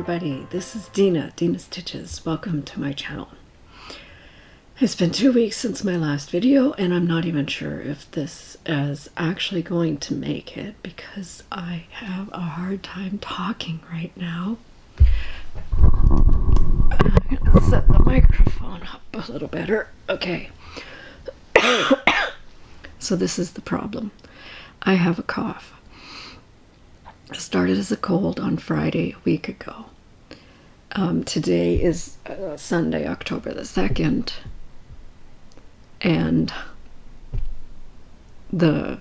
everybody, this is Dina Stitches. Welcome to my channel. It's been 2 weeks since my last video and I'm not even sure if this is actually going to make it because I have a hard time talking right now. I'm gonna set the microphone up a little better. Okay. So this is the problem. I have a cough. It started as a cold on Friday a week ago. Today is Sunday, October the 2nd, and the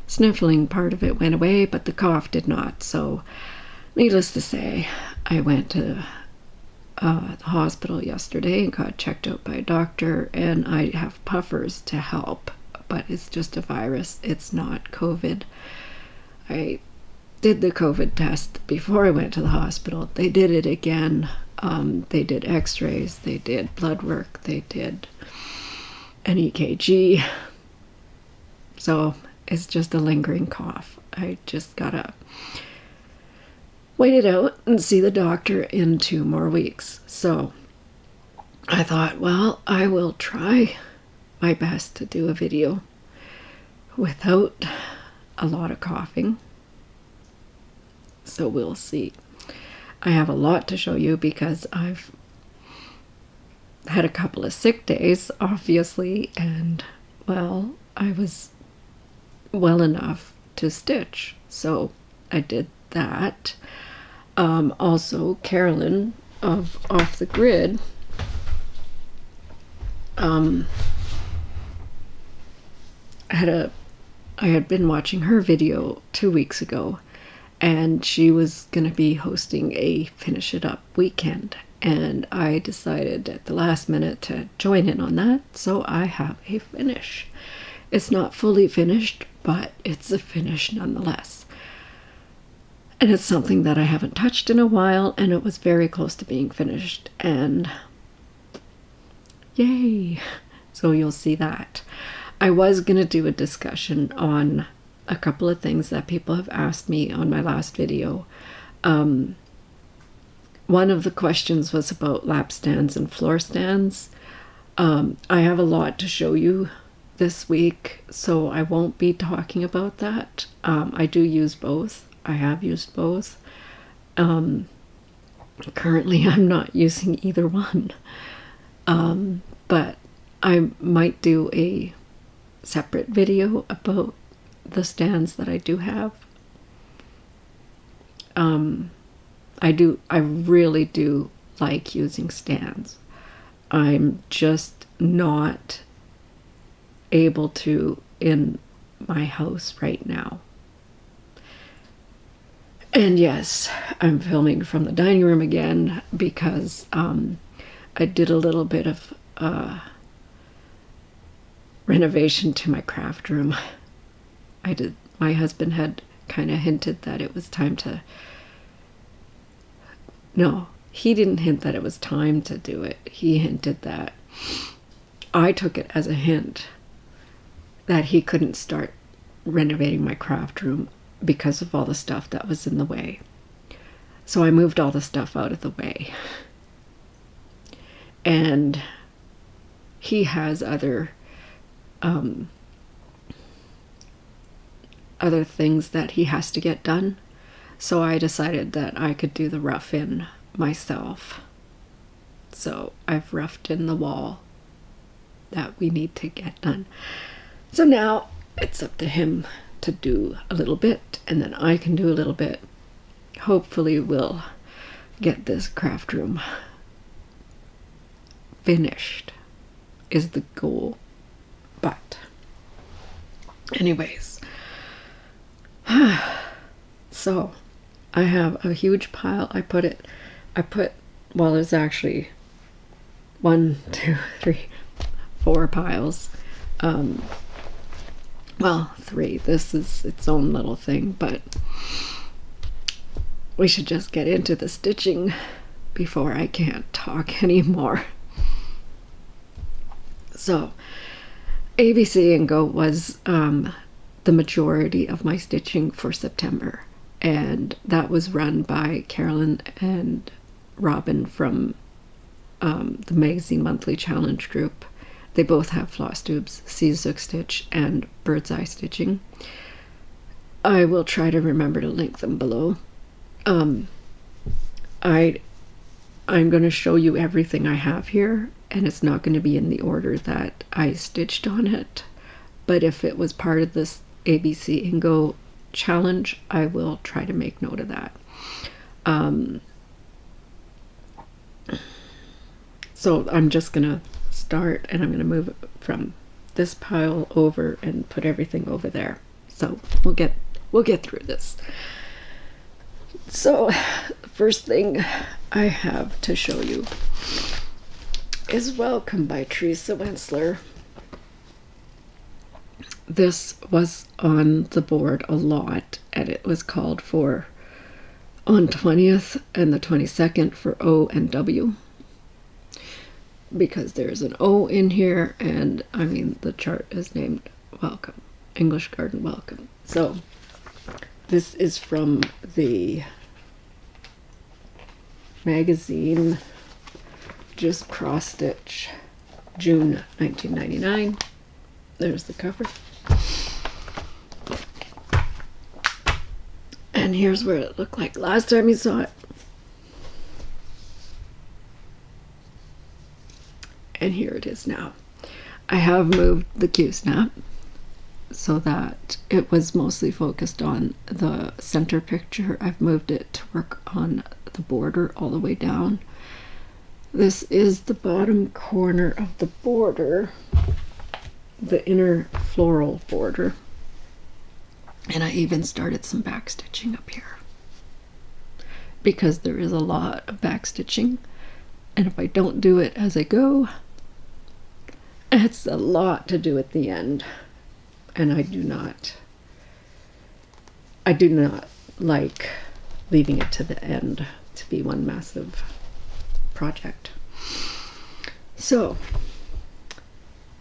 sniffling part of it went away, but the cough did not. So needless to say, I went to the hospital yesterday and got checked out by a doctor, and I have puffers to help, but it's just a virus. It's not COVID. I did the COVID test before I went to the hospital. They did it again. They did x-rays, they did blood work, they did an EKG. So it's just a lingering cough. I just gotta wait it out and see the doctor in 2 more weeks. So I thought, well, I will try my best to do a video without a lot of coughing. So we'll see. I have a lot to show you because I've had a couple of sick days, obviously, and, well, I was well enough to stitch. So I did that. Also, Carolyn of Off the Grid I had been watching her video 2 weeks ago, and she was going to be hosting a Finish It Up weekend, and I decided at the last minute to join in on that, so I have a finish. It's not fully finished, but it's a finish nonetheless. And it's something that I haven't touched in a while, and it was very close to being finished, and yay! So you'll see that. I was going to do a discussion on a couple of things that people have asked me on my last video. One of the questions was about lap stands and floor stands. I have a lot to show you this week, so I won't be talking about that. I do use both. I have used both. Currently I'm not using either one. But I might do a separate video about the stands that I do have. I really do like using stands. I'm just not able to in my house right now. And yes, I'm filming from the dining room again because I did a little bit of renovation to my craft room. My husband had kind of hinted that it was time to... No, he didn't hint that it was time to do it. He hinted that I took it as a hint that he couldn't start renovating my craft room because of all the stuff that was in the way. So I moved all the stuff out of the way. And he has other things that he has to get done, so I decided that I could do the rough in myself. So I've roughed in the wall that we need to get done. So now it's up to him to do a little bit, and then I can do a little bit. Hopefully we'll get this craft room finished is the goal. But anyways, so I have a huge pile. Well, there's actually 1, 2, 3, 4 piles. Well, 3. This is its own little thing, but we should just get into the stitching before I can't talk anymore. So ABC and Go was the majority of my stitching for September. and that was run by Carolyn and Robin from the Magazine Monthly Challenge group. They both have Flosstubes, Seazook Stitch, and Bird's Eye Stitching. I will try to remember to link them below. I'm going to show you everything I have here, and it's not going to be in the order that I stitched on it. But if it was part of this ABC Ingo challenge, I will try to make note of that. So I'm just going to start, and I'm going to move it from this pile over and put everything over there. So we'll get through this. So the first thing I have to show you is Welcome by Teresa Wensler. This was on the board a lot, and it was called for on 20th and the 22nd for O and W, because there's an O in here, and I mean the chart is named Welcome, English Garden Welcome. So this is from the magazine Just Cross Stitch, June 1999. There's the cover. And here's where it looked like last time you saw it. And here it is now. I have moved the Q-snap so that it was mostly focused on the center picture. I've moved it to work on the border all the way down. This is the bottom corner of the border, the inner floral border. And I even started some back stitching up here, because there is a lot of back stitching, and if I don't do it as I go, it's a lot to do at the end, and I do not like leaving it to the end to be one massive project. So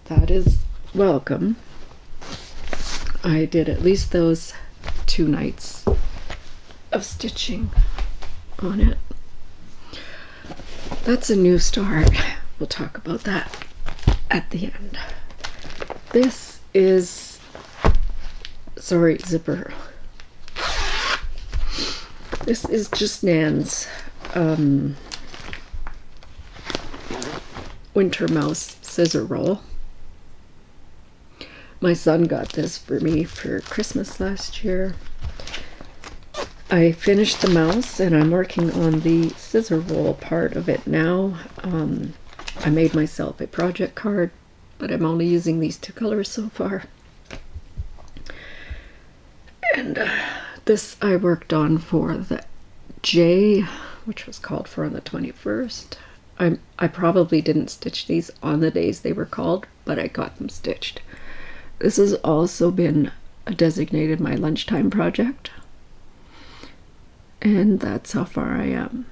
that is Welcome. I did at least those 2 nights of stitching on it. That's a new start. We'll talk about that at the end. This is, sorry, zipper. This is just Nan's Winter Mouse scissor roll. My son got this for me for Christmas last year. I finished the mouse, and I'm working on the scissor roll part of it now. I made myself a project card, but I'm only using these 2 colors so far. And this I worked on for the J, which was called for on the 21st. I probably didn't stitch these on the days they were called, but I got them stitched. This has also been designated my lunchtime project, and that's how far I am.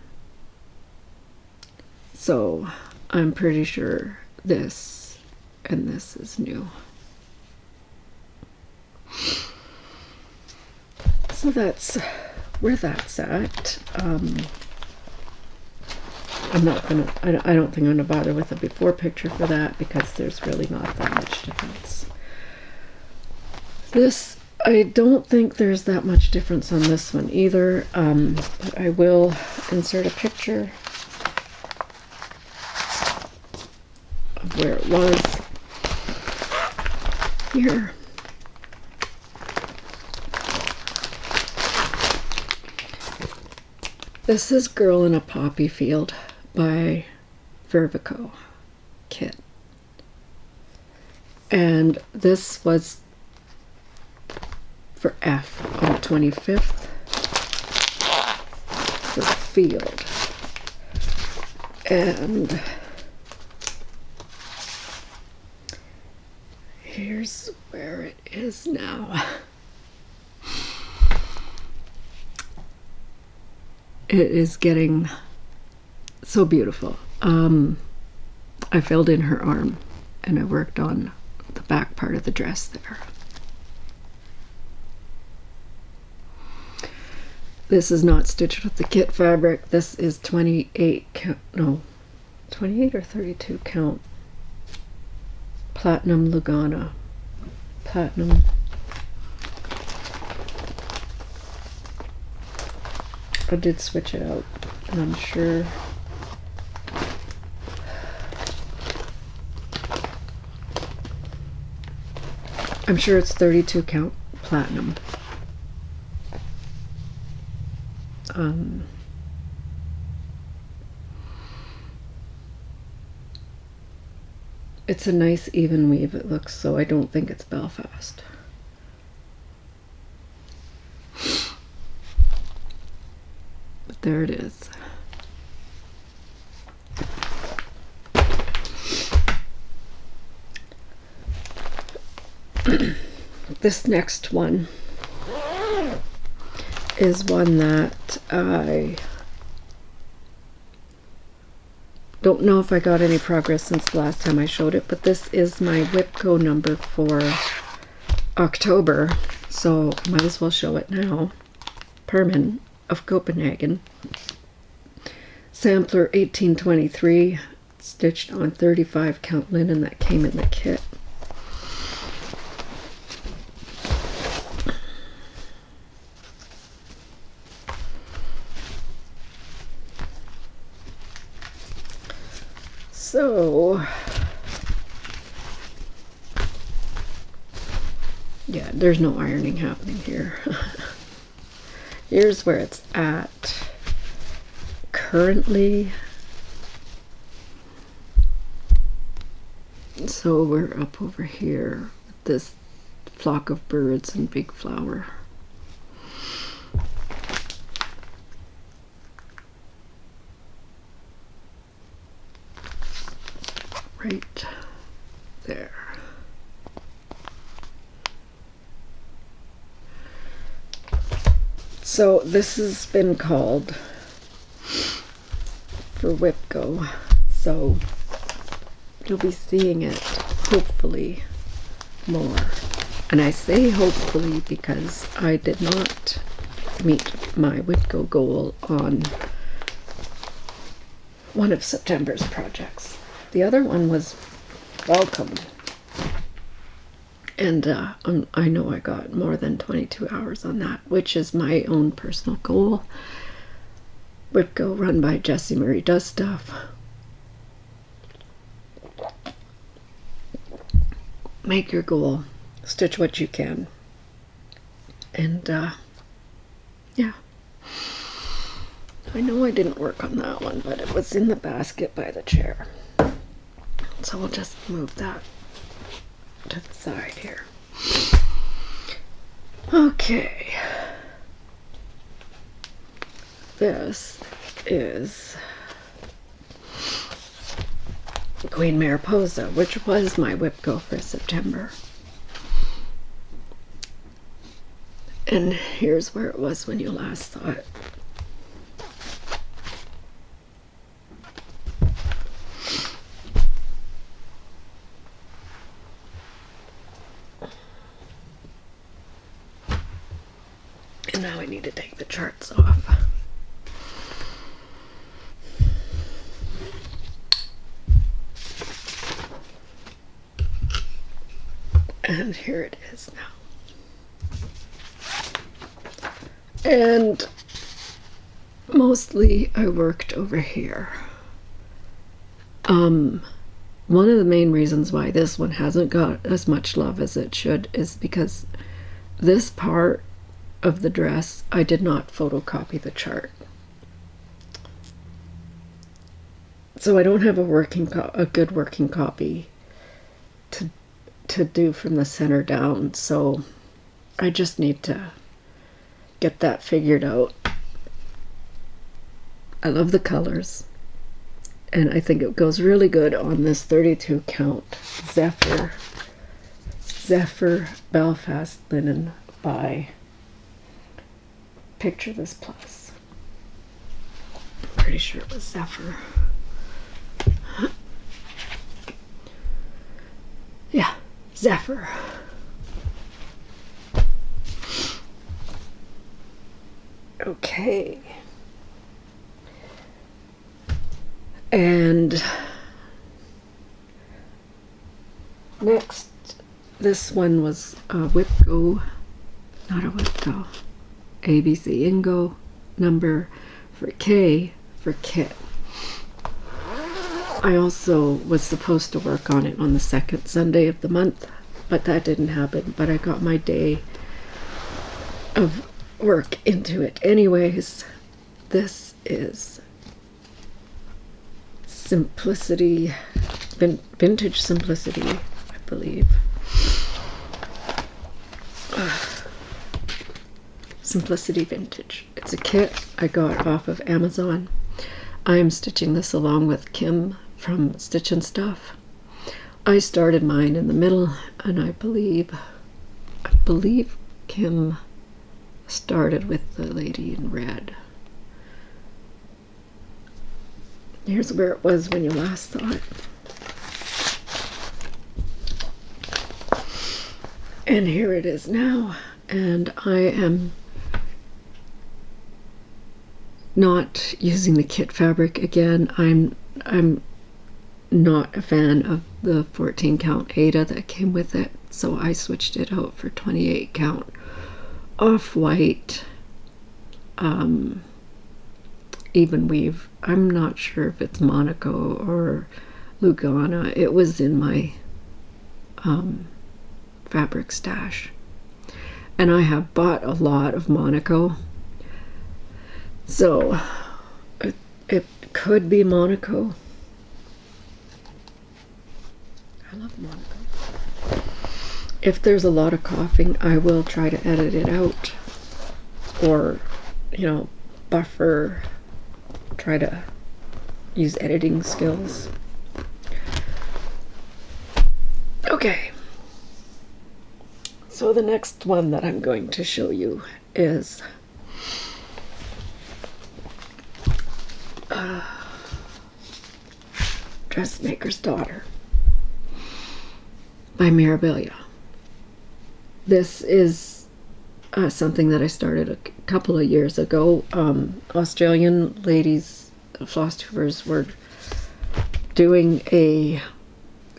So I'm pretty sure this and this is new. So that's where that's at. I don't think I'm gonna bother with a before picture for that, because there's really not that much difference. This, I don't think there's that much difference on this one either, but I will insert a picture of where it was here. This is Girl in a Poppy Field by Vervico Kit. And this was for F on the 25th for field. And here's where it is now. It is getting so beautiful. I filled in her arm, and I worked on the back part of the dress there. This is not stitched with the kit fabric. This is 28 count, no, 28 or 32 count Platinum Lugana. Platinum. I did switch it out, and I'm sure it's 32 count platinum. It's a nice even weave it looks, so I don't think it's Belfast. But there it is. This next one is one that I don't know if I got any progress since the last time I showed it, but this is my Whipco number for October, so might as well show it now. Permanent of Copenhagen. Sampler 1823, stitched on 35 count linen that came in the kit. So, yeah, there's no ironing happening here. Here's where it's at currently. So we're up over here with this flock of birds and big flower. Right there. So this has been called for Whipco, so you'll be seeing it hopefully more. And I say hopefully because I did not meet my Whipco goal on one of September's projects. The other one was welcome, and I know I got more than 22 hours on that, which is my own personal goal. Whipco, run by Jessie Marie Does Stuff. Make your goal, stitch what you can, and yeah. I know I didn't work on that one, but it was in the basket by the chair. So we'll just move that to the side here. Okay. This is Queen Mariposa, which was my Whipco for September. And here's where it was when you last saw it. And now I need to take the charts off. And here it is now. And mostly I worked over here. One of the main reasons why this one hasn't got as much love as it should is because this part of the dress, I did not photocopy the chart. So I don't have a good working copy to do from the center down, so I just need to get that figured out. I love the colors, and I think it goes really good on this 32 count Zephyr Belfast linen by Picture This Plus. Pretty sure it was Zephyr. Yeah, Zephyr. Okay. Okay. And next, this one was a Whipco, not a Whipco, ABC Ingo number for K for kit. I also was supposed to work on it on the second Sunday of the month, but that didn't happen. But I got my day of work into it anyways. This is Simplicity, Vintage Simplicity, I believe. Simplicity Vintage. It's a kit I got off of Amazon. I am stitching this along with Kim from Stitch and Stuff. I started mine in the middle, and I believe Kim started with the lady in red. Here's where it was when you last saw it. And here it is now. And I am not using the kit fabric again. I'm not a fan of the 14 count Ada that came with it, so I switched it out for 28 count off-white even weave. I'm not sure if it's Monaco or Lugana. It was in my fabric stash, and I have bought a lot of Monaco, so it could be Monaco. I love Monaco. If there's a lot of coughing, I will try to edit it out, or, you know, buffer, try to use editing skills. Okay. So the next one that I'm going to show you is Dressmaker's Daughter by Mirabilia. This is something that I started a couple of years ago. Australian ladies, Flosstubers, were doing a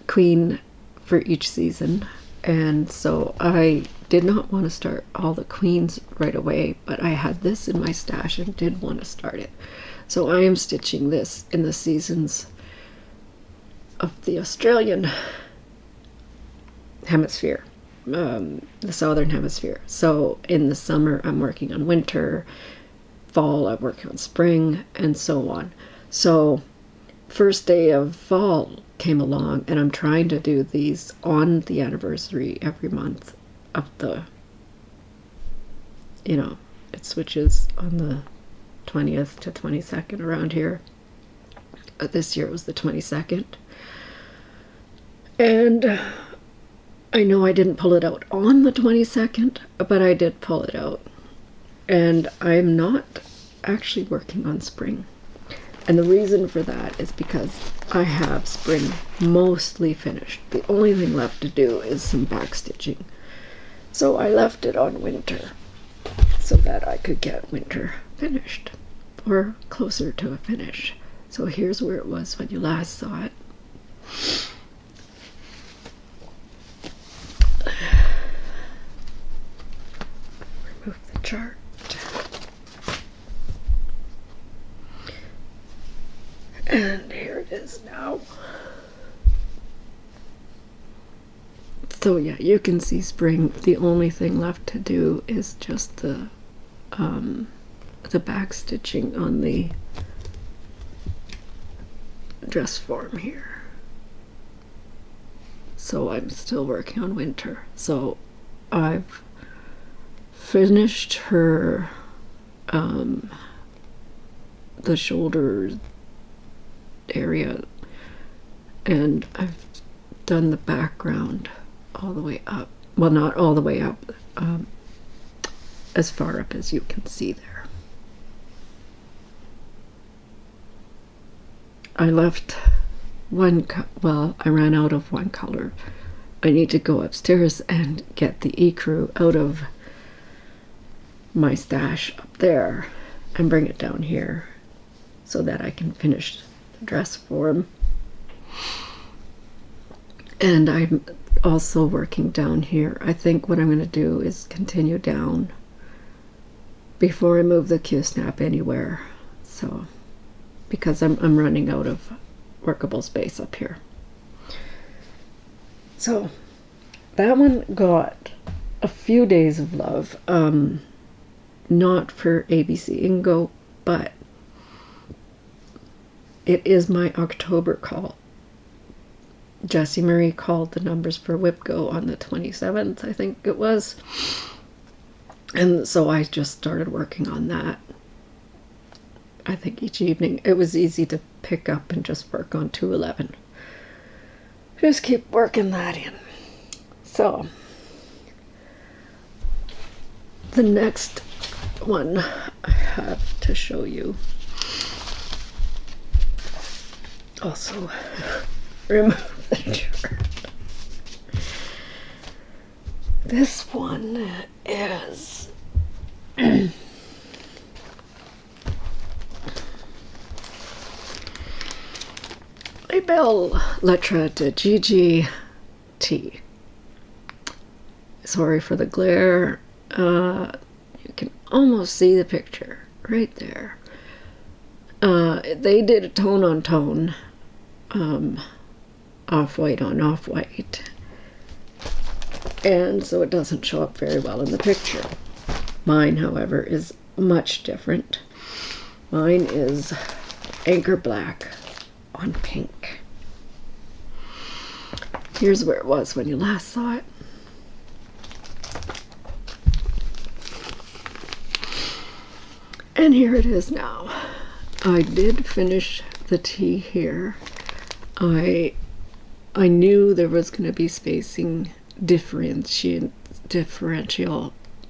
queen for each season, and so I did not want to start all the queens right away, but I had this in my stash and did want to start it. So I am stitching this in the seasons of the Australian hemisphere, the southern hemisphere. So in the summer I'm working on winter, fall I'm working on spring, and so on. So first day of fall came along, and I'm trying to do these on the anniversary every month of the, you know, it switches on the 20th to 22nd around here. This year it was the 22nd. And I know I didn't pull it out on the 22nd, but I did pull it out. And I'm not actually working on spring. And the reason for that is because I have spring mostly finished. The only thing left to do is some back stitching. So I left it on winter so that I could get winter finished, or closer to a finish. So here's where it was when you last saw it. Remove the chart. And here it is now. So yeah, you can see spring. The only thing left to do is just the back stitching on the dress form here. So I'm still working on winter. So I've finished her the shoulder area, and I've done the background all the way up. Well, not all the way up, as far up as you can see there. I left one, well, I ran out of one color. I need to go upstairs and get the ecru out of my stash up there and bring it down here so that I can finish the dress for him. And I'm also working down here. I think what I'm going to do is continue down before I move the Q-snap anywhere. So, because I'm running out of workable space up here. So, that one got a few days of love. Not for ABC Ingo, but it is my October call. Jessie Marie called the numbers for WIPGO on the 27th, I think it was. And so I just started working on that. I think each evening. It was easy to pick up and just work on 211. Just keep working that in. So, the next one I have to show you. Also, remove the chart. This one is a belle lettre de GGT. Sorry for the glare. You can almost see the picture right there. They did a tone on tone, off-white on off-white, and so it doesn't show up very well in the picture. Mine, however, is much different. Mine is anchor black on pink. Here's where it was when you last saw it. And here it is now. I did finish the T here. I knew there was going to be spacing differential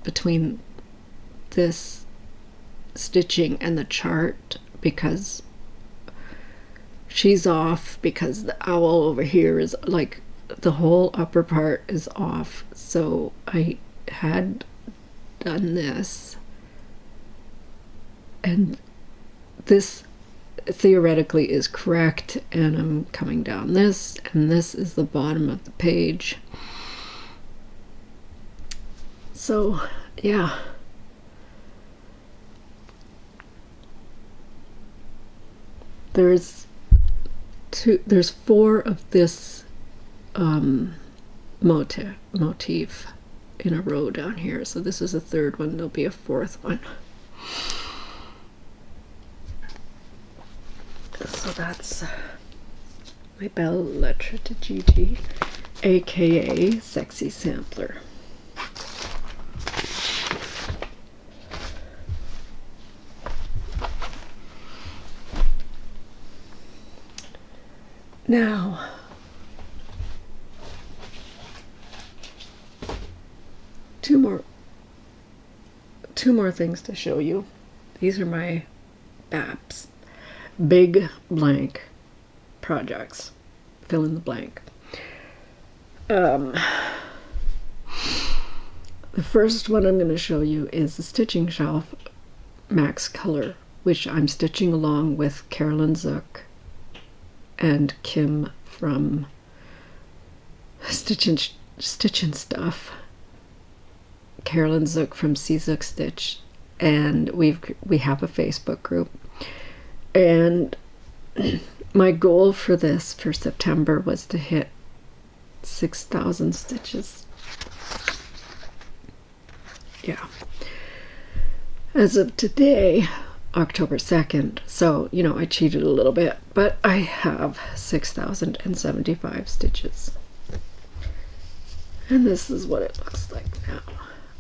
between this stitching and the chart because she's off, because the owl over here is like the whole upper part is off. So I had done this, and this theoretically is correct, and I'm coming down this, and this is the bottom of the page. So yeah, there's four of this motif in a row down here, so this is the third one. There'll be a fourth one. So that's my belle lettre de GG, aka Sexy Sampler. Now, two more things to show you. These are my BAPs, big blank projects. Fill in the blank. The first one I'm going to show you is the stitching shelf Max Color, which I'm stitching along with Carolyn Zook and Kim from Stitchin' Stuff, Carolyn Zook from Zook Stitch, and we have a Facebook group. And my goal for this for September was to hit 6,000 stitches. Yeah. As of today, October 2nd, so, you know, I cheated a little bit, but I have 6,075 stitches. And this is what it looks like now.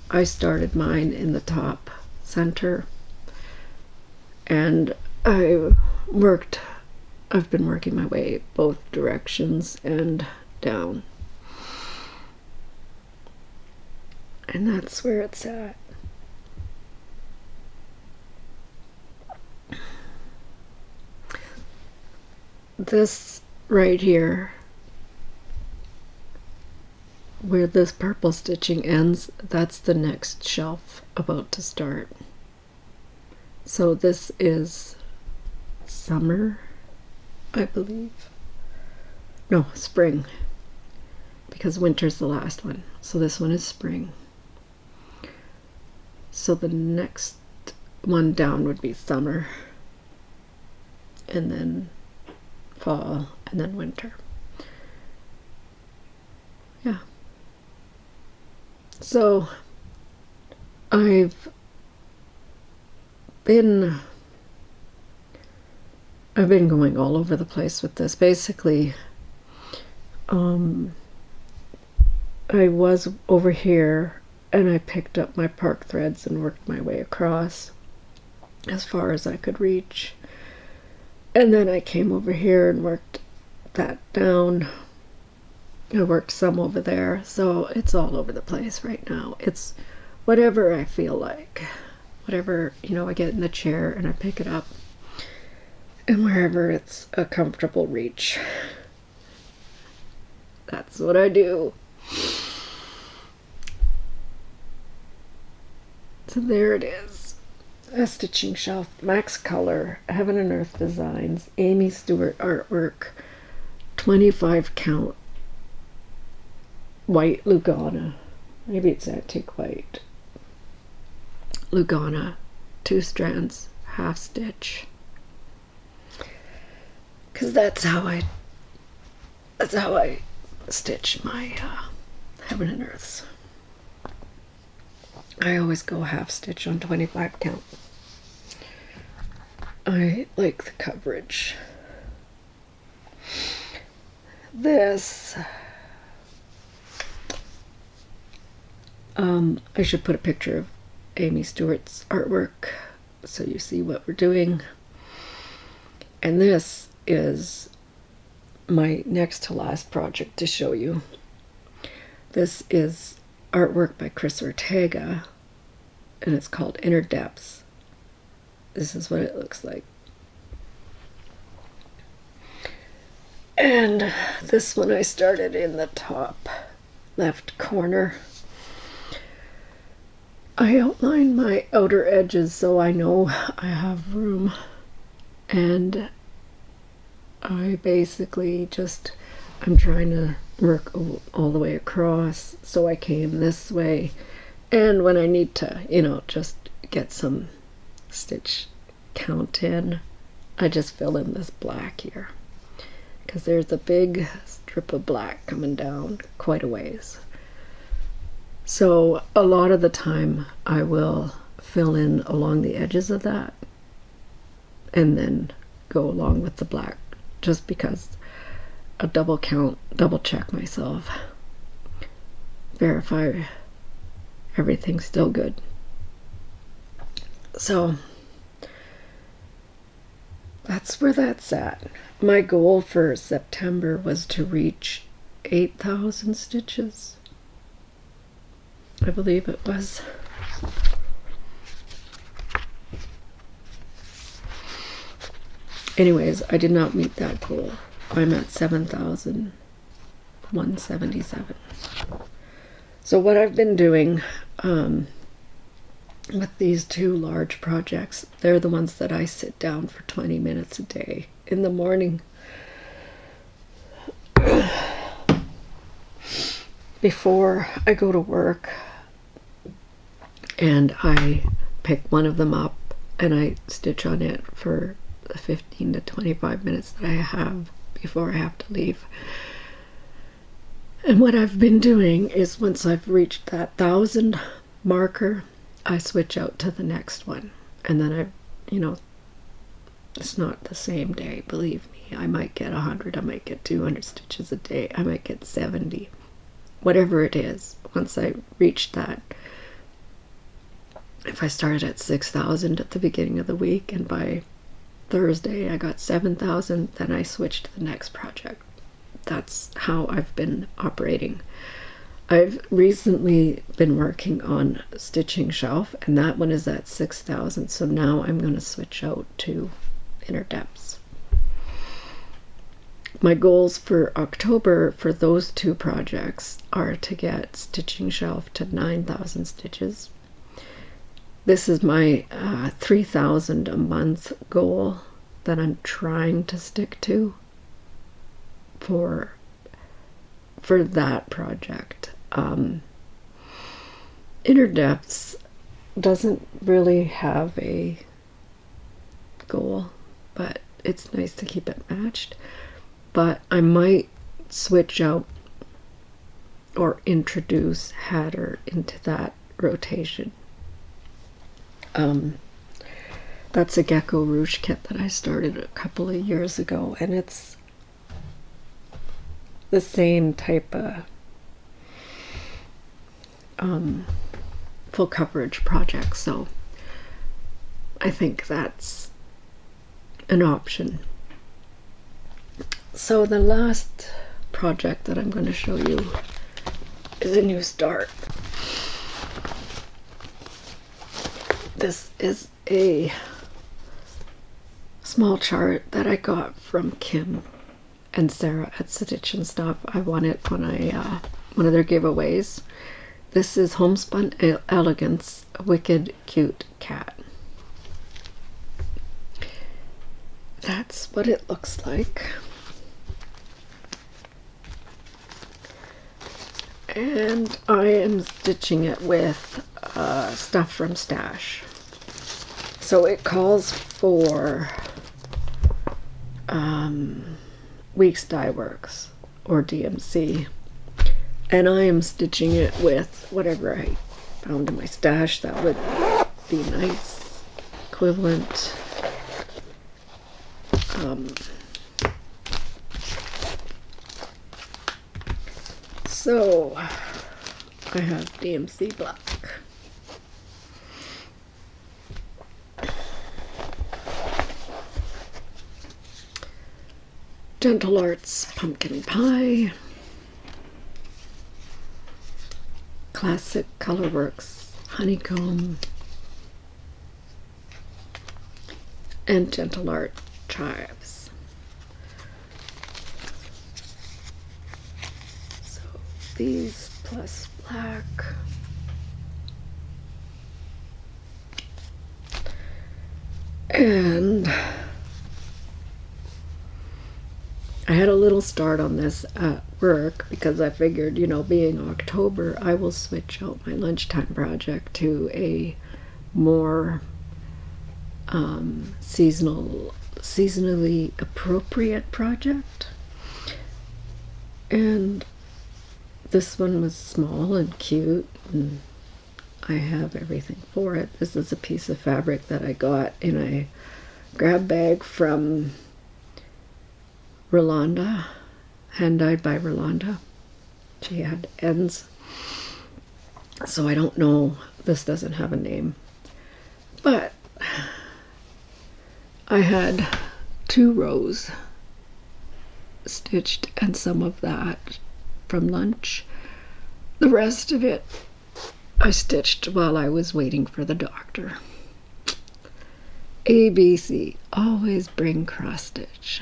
I started mine in the top center, and I've been working my way both directions and down. And that's where it's at. This right here, where this purple stitching ends, that's the next shelf about to start. So this is summer, I believe. No, spring, because winter's the last one. So this one is spring. So the next one down would be summer, and then fall, and then winter. Yeah. So I've been going all over the place with this. Basically, I was over here and I picked up my park threads and worked my way across as far as I could reach. And then I came over here and worked that down. I worked some over there, so it's all over the place right now. It's whatever I feel like. Whatever, I get in the chair and I pick it up. And wherever it's a comfortable reach. That's what I do. So there it is. A stitching shelf, Max Color, Heaven and Earth Designs, Amy Stewart artwork, 25 count, white Lugana. Maybe it's antique white. Lugana, 2 strands, half stitch. Because that's how I stitch my Heaven and Earths. I always go half stitch on 25 count. I like the coverage. This, I should put a picture of Amy Stewart's artwork so you see what we're doing. And this is my next to last project to show you. This is artwork by Chris Ortega, and it's called Inner Depths. This is what it looks like. And this one I started in the top left corner. I outlined my outer edges so I know I have room, and I basically I'm trying to work all the way across, so I came this way, and when I need to, just get some stitch count in, I just fill in this black here, because there's a big strip of black coming down quite a ways. So a lot of the time I will fill in along the edges of that and then go along with the black, just because a double check myself, verify everything's still good. So that's where that's at. My goal for September was to reach 8,000 stitches. I believe it was. Anyways, I did not meet that goal. I'm at 7,177. So what I've been doing with these 2 large projects, they're the ones that I sit down for 20 minutes a day in the morning before I go to work, and I pick one of them up and I stitch on it for the 15 to 25 minutes that I have before I have to leave. And what I've been doing is, once I've reached that 1,000 marker, I switch out to the next one. And then it's not the same day, believe me. I might get 100, I might get 200 stitches a day, I might get 70. Whatever it is, once I reach that, if I started at 6,000 at the beginning of the week and by Thursday I got 7,000, then I switch to the next project. That's how I've been operating. I've recently been working on stitching shelf, and that one is at 6,000, so now I'm going to switch out to Inner Depths. My goals for October for those 2 projects are to get stitching shelf to 9,000 stitches, this is my 3,000 a month goal that I'm trying to stick to for that project. Inner Depths doesn't really have a goal, but it's nice to keep it matched. But I might switch out or introduce Hatter into that rotation. That's a Gecko Rouge kit that I started a couple of years ago, and it's the same type of full coverage project, so I think that's an option. So the last project that I'm going to show you is a new start. This is a small chart that I got from Kim and Sarah at Stitch and Stuff. I won it on one of their giveaways. This is Homespun Elegance, a wicked cute cat. That's what it looks like. And I am stitching it with stuff from Stash. So it calls for Weeks Dye Works or DMC. And I am stitching it with whatever I found in my stash that would be nice, equivalent. So I have DMC black. Gentle Arts Pumpkin Pie. Classic Colorworks Honeycomb. And Gentle Art Chives. So these plus black. And I had a little start on this at work because I figured, you know, being October, I will switch out my lunchtime project to a more seasonally appropriate project. And this one was small and cute, and I have everything for it. This is a piece of fabric that I got in a grab bag from Rolanda, hand dyed by Rolanda. She had ends. So I don't know, this doesn't have a name. But I had 2 rows stitched and some of that from lunch. The rest of it I stitched while I was waiting for the doctor. ABC, always bring cross stitch.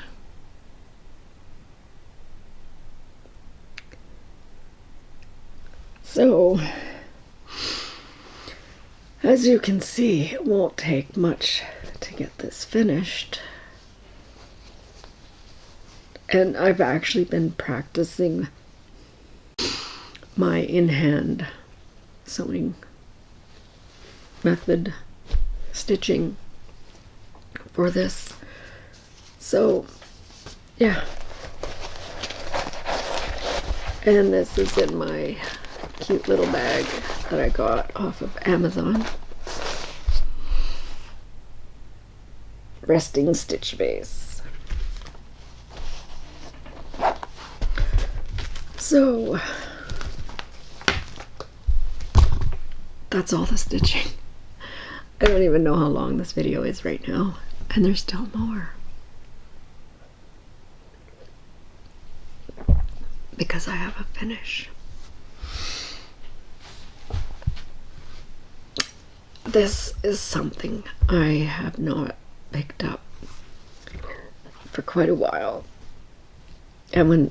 So, as you can see, it won't take much to get this finished. And I've actually been practicing my in-hand sewing method, stitching for this. So, yeah. And this is in my cute little bag that I got off of Amazon. Resting stitch base. So that's all the stitching. I don't even know how long this video is right now, and there's still more. Because I have a finish. This is something I have not picked up for quite a while. And when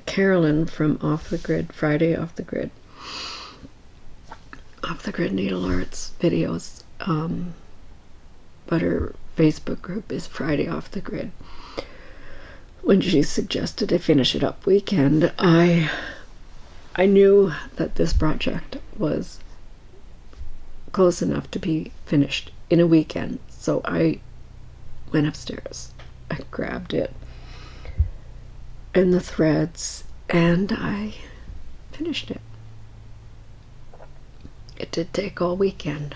Carolyn from Off the Grid Needle Arts videos but her Facebook group is Friday Off the Grid. When she suggested I finish it up weekend, I knew that this project was close enough to be finished in a weekend, so I went upstairs. I grabbed it and the threads, and I finished it. It did take all weekend.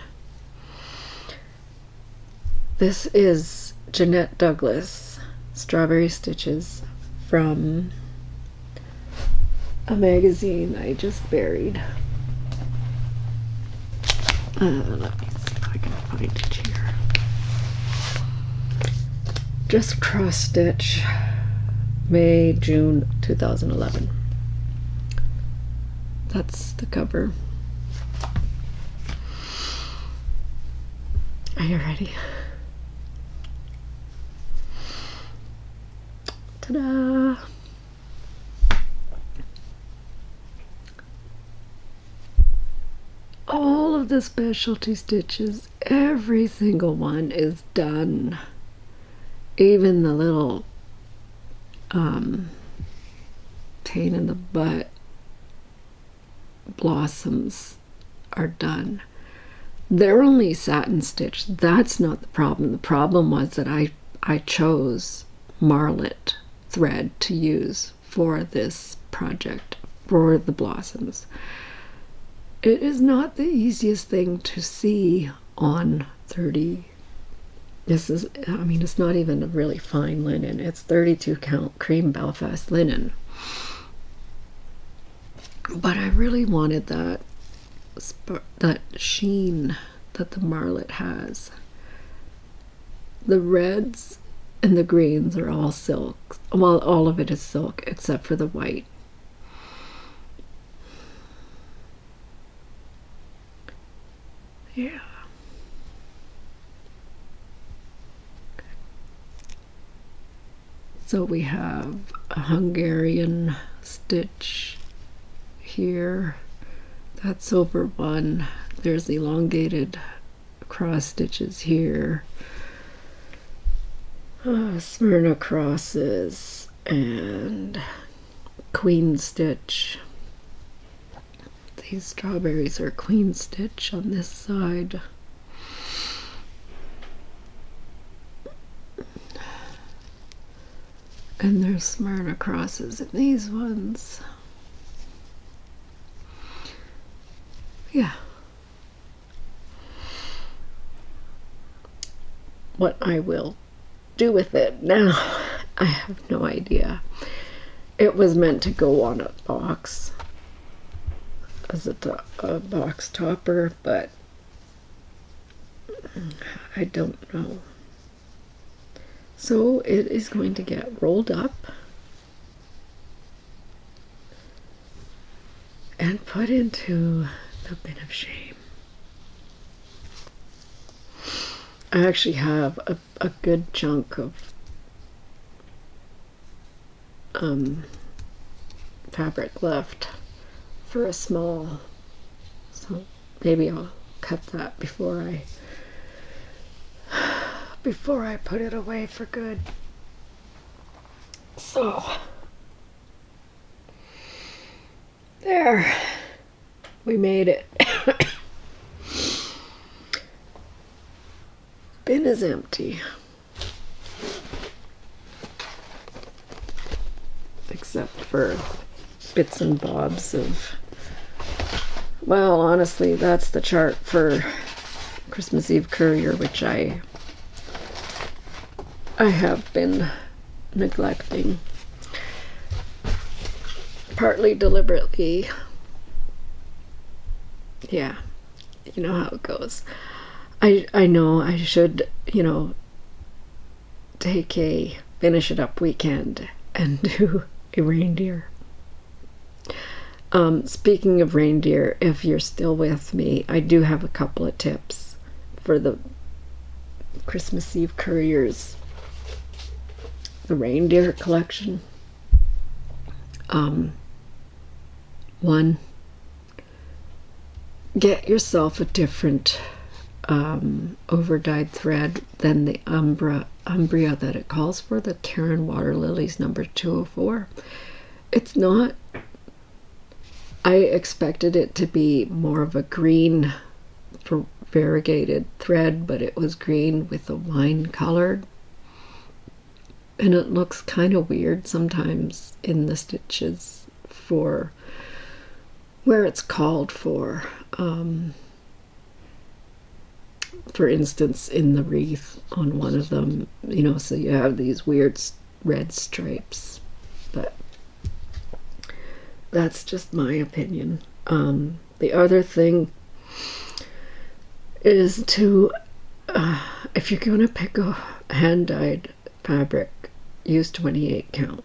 This is Jeanette Douglas Strawberry Stitches from a magazine I just buried. Let me see if I can find it here. Just cross stitch, May, June 2011. That's the cover. Are you ready? Ta-da! All of the specialty stitches, every single one is done. Even the little pain in the butt blossoms are done. They're only satin stitched. That's not the problem. The problem was that I chose marlet thread to use for this project, for the blossoms. It is not the easiest thing to see on 30. This is, I mean, it's not even a really fine linen. It's 32 count cream Belfast linen. But I really wanted that sheen that the marlet has. The reds and the greens are all silk. Well, all of it is silk except for the white. Yeah. So we have a Hungarian stitch here. That's over one. There's elongated cross stitches here. Smyrna crosses and queen stitch. These strawberries are queen stitch on this side. And there's Smyrna crosses in these ones. Yeah. What I will do with it now, I have no idea. It was meant to go on a box as a box topper, but I don't know. So it is going to get rolled up and put into the bin of shame. I actually have a good chunk of fabric left for a small, so maybe I'll cut that before I put it away for good. So there, we made it. Bin is empty, except for bits and bobs of, well, honestly, that's the chart for Christmas Eve Courier, which I have been neglecting, partly deliberately. Yeah, you know how it goes. I know I should, take a finish it up weekend and do a reindeer. Speaking of reindeer, if you're still with me, I do have a couple of tips for the Christmas Eve Couriers, the reindeer collection. One, get yourself a different over dyed thread than the umbria that it calls for, the Karen Water Lilies number 204. It's not. I expected it to be more of a green variegated thread, but it was green with a wine color, and it looks kind of weird sometimes in the stitches for where it's called for. For instance, in the wreath on one of them, you know, so you have these weird red stripes, but that's just my opinion. The other thing is to, if you're going to pick a hand-dyed fabric, use 28 count.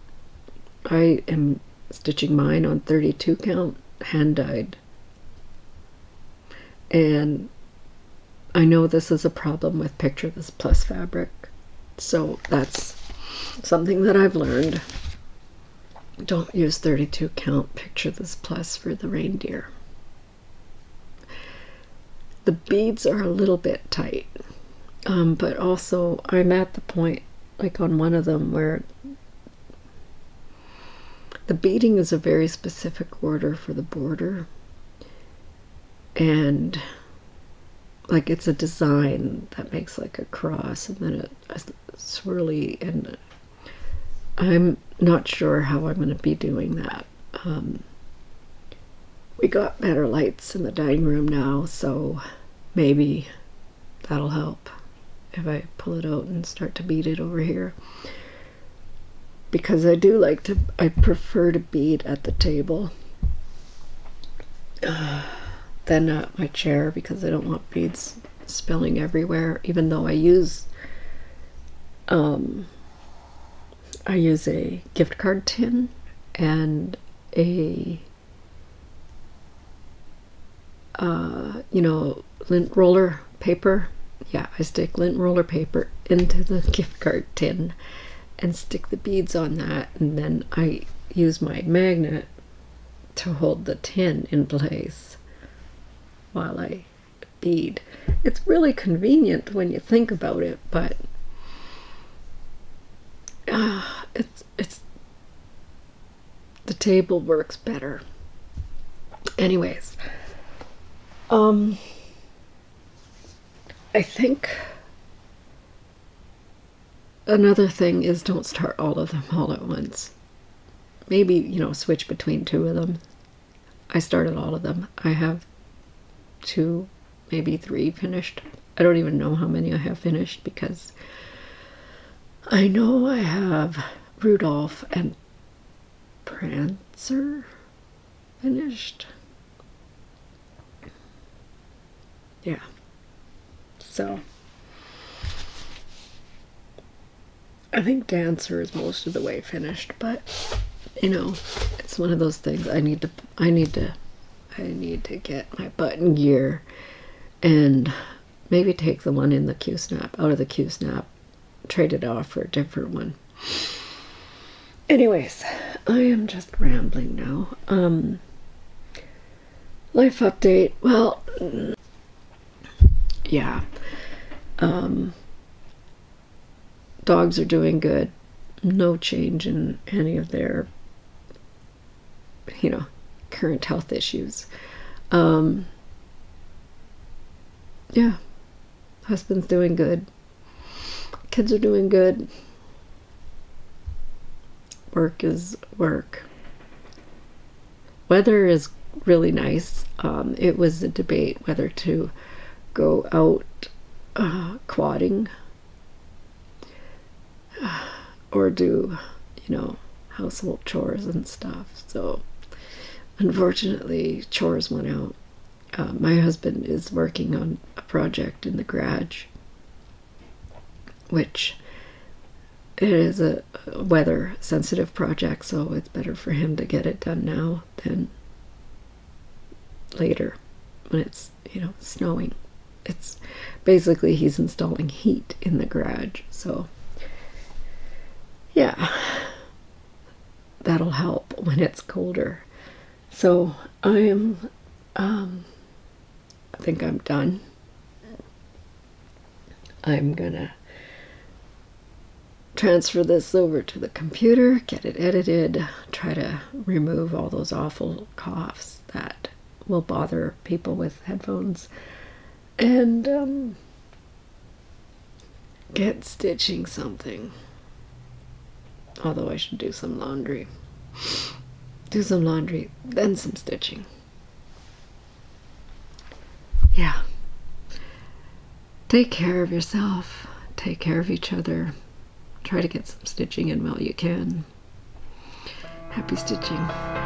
I am stitching mine on 32 count, hand-dyed. And I know this is a problem with Picture This Plus fabric, so that's something that I've learned. Don't use 32 count Picture This Plus for the reindeer. The beads are a little bit tight, but also I'm at the point, like on one of them, where the beading is a very specific order for the border, and like it's a design that makes like a cross and then a swirly, and I'm not sure how I'm going to be doing that. We got better lights in the dining room now, so maybe that'll help if I pull it out and start to bead it over here, because I do like to, I prefer to bead at the table than at my chair, because I don't want beads spilling everywhere, even though I use a gift card tin and a you know, lint roller paper. Yeah, I stick lint roller paper into the gift card tin and stick the beads on that, and then I use my magnet to hold the tin in place while I bead. It's really convenient when you think about it, but it's the table works better. Anyways, I think another thing is don't start all of them all at once. Maybe, you know, switch between two of them. I started all of them. I have 2, maybe 3 finished. I don't even know how many I have finished, because I know I have Rudolph and Prancer finished. Yeah. So I think Dancer is most of the way finished, but you know, it's one of those things. I need to get my button gear and maybe take the one in the Q-snap out of the Q-snap, trade it off for a different one. Anyways, I am just rambling now. Life update. Well, yeah. Dogs are doing good. No change in any of their, you know, current health issues. Yeah. Husband's doing good. Kids are doing good. Work is work. Weather is really nice. It was a debate whether to go out quadding or do, you know, household chores and stuff. So unfortunately, chores went out. My husband is working on a project in the garage, which it is a weather sensitive project, so it's better for him to get it done now than later when it's, you know, snowing. It's basically, he's installing heat in the garage, so yeah, that'll help when it's colder. So I am I think I'm done. I'm gonna transfer this over to the computer, get it edited, try to remove all those awful coughs that will bother people with headphones, and get stitching something. Although I should do some laundry. Do some laundry, then some stitching. Yeah. Take care of yourself. Take care of each other. Try to get some stitching in while you can. Happy stitching.